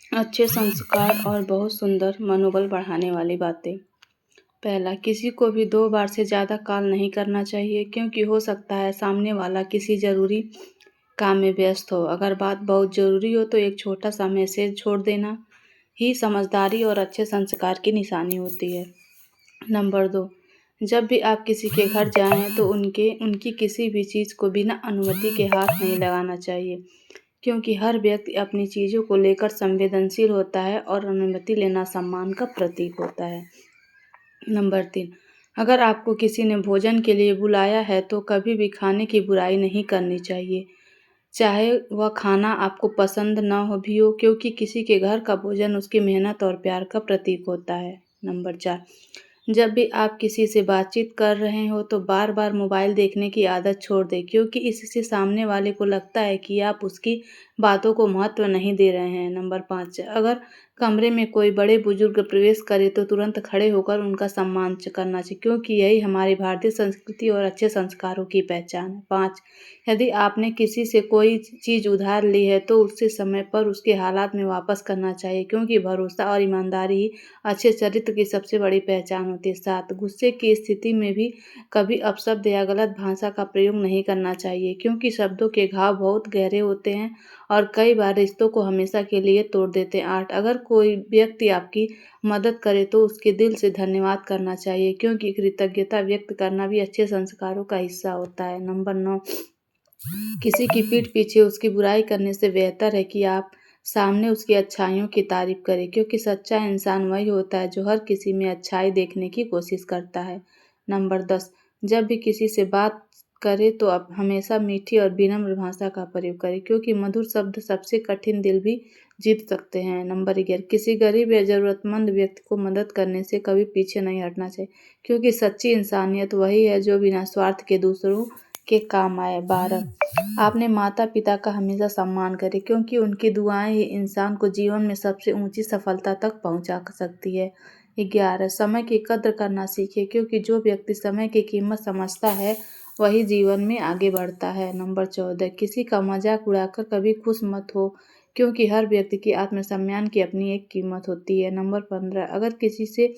अच्छे संस्कार और बहुत सुंदर मनोबल बढ़ाने वाली बातें। पहला, किसी को भी 2 बार से ज़्यादा कॉल नहीं करना चाहिए क्योंकि हो सकता है सामने वाला किसी ज़रूरी काम में व्यस्त हो। अगर बात बहुत ज़रूरी हो तो एक छोटा-सा मैसेज छोड़ देना ही समझदारी और अच्छे संस्कार की निशानी होती है। नंबर 2, जब भी आप किसी के घर जाएँ तो उनकी किसी भी चीज़ को बिना अनुमति के हाथ नहीं लगाना चाहिए। क्योंकि हर व्यक्ति अपनी चीज़ों को लेकर संवेदनशील होता है और अनुमति लेना सम्मान का प्रतीक होता है। नंबर 3, अगर आपको किसी ने भोजन के लिए बुलाया है तो कभी भी खाने की बुराई नहीं करनी चाहिए, चाहे वह खाना आपको पसंद ना हो भी हो, क्योंकि किसी के घर का भोजन उसकी मेहनत और प्यार का प्रतीक होता है। नंबर 4, जब भी आप किसी से बातचीत कर रहे हो तो बार-बार मोबाइल देखने की आदत छोड़ दें क्योंकि इससे सामने वाले को लगता है कि आप उसकी बातों को महत्व नहीं दे रहे हैं। नंबर 5, अगर कमरे में कोई बड़े बुजुर्ग प्रवेश करे तो तुरंत खड़े होकर उनका सम्मान करना चाहिए क्योंकि यही हमारी भारतीय संस्कृति और अच्छे संस्कारों की पहचान है। 5, यदि आपने किसी से कोई चीज़ उधार ली है तो उसे समय पर उसके हालात में वापस करना चाहिए क्योंकि भरोसा और ईमानदारी ही अच्छे चरित्र की सबसे बड़ी पहचान होती है। 7, गुस्से की स्थिति में भी कभी अपशब्द या गलत भाषा का प्रयोग नहीं करना चाहिए क्योंकि शब्दों के घाव बहुत गहरे होते हैं और कई बार रिश्तों को हमेशा के लिए तोड़ देते हैं। 8, अगर कोई व्यक्ति आपकी मदद करे तो उसके दिल से धन्यवाद करना चाहिए क्योंकि कृतज्ञता व्यक्त करना भी अच्छे संस्कारों का हिस्सा होता है। नंबर 9, किसी की पीठ पीछे उसकी बुराई करने से बेहतर है कि आप सामने उसकी अच्छाइयों की तारीफ करें क्योंकि सच्चा इंसान वही होता है जो हर किसी में अच्छाई देखने की कोशिश करता है। नंबर 10, जब भी किसी से बात करें तो आप हमेशा मीठी और विनम्र भाषा का प्रयोग करें क्योंकि मधुर शब्द सबसे कठिन दिल भी जीत सकते हैं। नंबर 11, किसी गरीब या ज़रूरतमंद व्यक्ति को मदद करने से कभी पीछे नहीं हटना चाहिए क्योंकि सच्ची इंसानियत वही है जो बिना स्वार्थ के दूसरों के काम आए। 12, आपने माता-पिता का हमेशा सम्मान करें क्योंकि उनकी दुआएं ही इंसान को जीवन में सबसे ऊंची सफलता तक पहुंचा सकती है। 11, समय की कद्र करना सीखें क्योंकि जो व्यक्ति समय की कीमत समझता है वही जीवन में आगे बढ़ता है। नंबर 14, किसी का मजाक उड़ाकर कभी खुश मत हो क्योंकि हर व्यक्ति की आत्मसम्मान की अपनी एक कीमत होती है। नंबर 15, अगर किसी से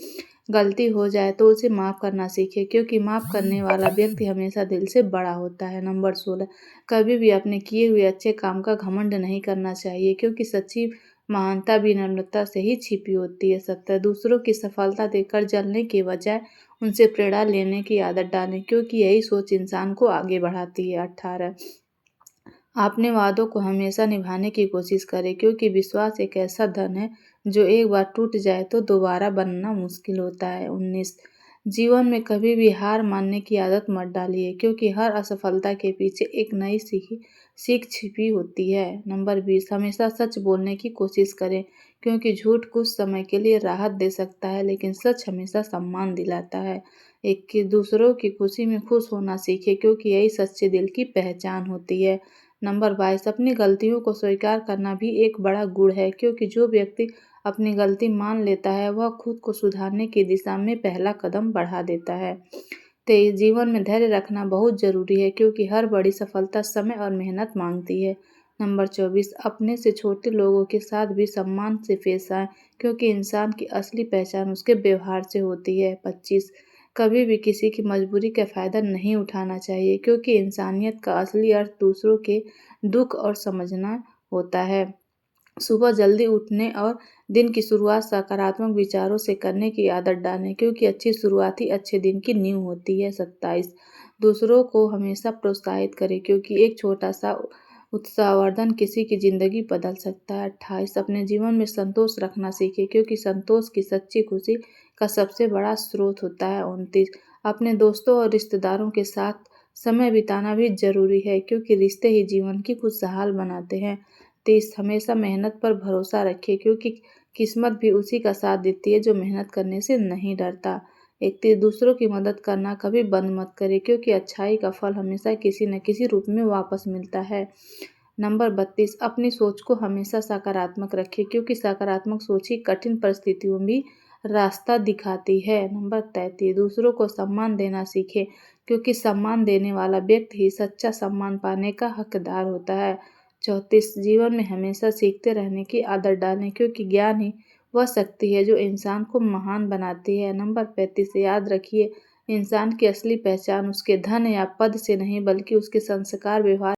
गलती हो जाए तो उसे माफ़ करना सीखें क्योंकि माफ़ करने वाला व्यक्ति हमेशा दिल से बड़ा होता है। नंबर 16, कभी भी अपने किए हुए अच्छे काम का घमंड नहीं करना चाहिए क्योंकि सच्ची महानता विनम्रता से ही छिपी होती है। 17, दूसरों की सफलता देखकर जलने के बजाय उनसे प्रेरणा लेने की आदत डालें क्योंकि यही सोच इंसान को आगे बढ़ाती है। 18, अपने वादों को हमेशा निभाने की कोशिश करें क्योंकि विश्वास एक ऐसा धन है जो एक बार टूट जाए तो दोबारा बनना मुश्किल होता है। 19, जीवन में कभी भी हार मानने की आदत मत डालिए क्योंकि हर असफलता के पीछे एक नई सीख छिपी होती है। नंबर 20, हमेशा सच बोलने की कोशिश करें क्योंकि झूठ कुछ समय के लिए राहत दे सकता है लेकिन सच हमेशा सम्मान दिलाता है। एक के दूसरों की खुशी में खुश होना सीखें क्योंकि यही सच्चे दिल की पहचान होती है। नंबर 22, अपनी गलतियों को स्वीकार करना भी एक बड़ा गुण है क्योंकि जो व्यक्ति अपनी गलती मान लेता है वह खुद को सुधारने की दिशा में पहला कदम बढ़ा देता है। 23, जीवन में धैर्य रखना बहुत ज़रूरी है क्योंकि हर बड़ी सफलता समय और मेहनत मांगती है। नंबर 24, अपने से छोटे लोगों के साथ भी सम्मान से पेश आएं क्योंकि इंसान की असली पहचान उसके व्यवहार से होती है। 25, कभी भी किसी की मजबूरी का फ़ायदा नहीं उठाना चाहिए क्योंकि इंसानियत का असली अर्थ दूसरों के दुख और समझना होता है। सुबह जल्दी उठने और दिन की शुरुआत सकारात्मक विचारों से करने की आदत डालें क्योंकि अच्छी शुरुआत ही अच्छे दिन की नींव होती है। 27, दूसरों को हमेशा प्रोत्साहित करें क्योंकि एक छोटा सा उत्साहवर्धन किसी की ज़िंदगी बदल सकता है। 28, अपने जीवन में संतोष रखना सीखें क्योंकि संतोष की सच्ची खुशी का सबसे बड़ा स्रोत होता है। 29, अपने दोस्तों और रिश्तेदारों के साथ समय बिताना भी ज़रूरी है क्योंकि रिश्ते ही जीवन की खुशहाल बनाते हैं। 30, हमेशा मेहनत पर भरोसा रखें क्योंकि किस्मत भी उसी का साथ देती है जो मेहनत करने से नहीं डरता। 31, दूसरों की मदद करना कभी बंद मत करें क्योंकि अच्छाई का फल हमेशा किसी न किसी रूप में वापस मिलता है। नंबर 32, अपनी सोच को हमेशा सकारात्मक रखें क्योंकि सकारात्मक सोच ही कठिन परिस्थितियों में भी रास्ता दिखाती है। नंबर 33, दूसरों को सम्मान देना सीखें क्योंकि सम्मान देने वाला व्यक्ति ही सच्चा सम्मान पाने का हकदार होता है। 34 जीवन में हमेशा सीखते रहने की आदत डालें, क्योंकि ज्ञान ही वह शक्ति है जो इंसान को महान बनाती है। नंबर 35, याद रखिए, इंसान की असली पहचान उसके धन या पद से नहीं बल्कि उसके संस्कार, व्यवहार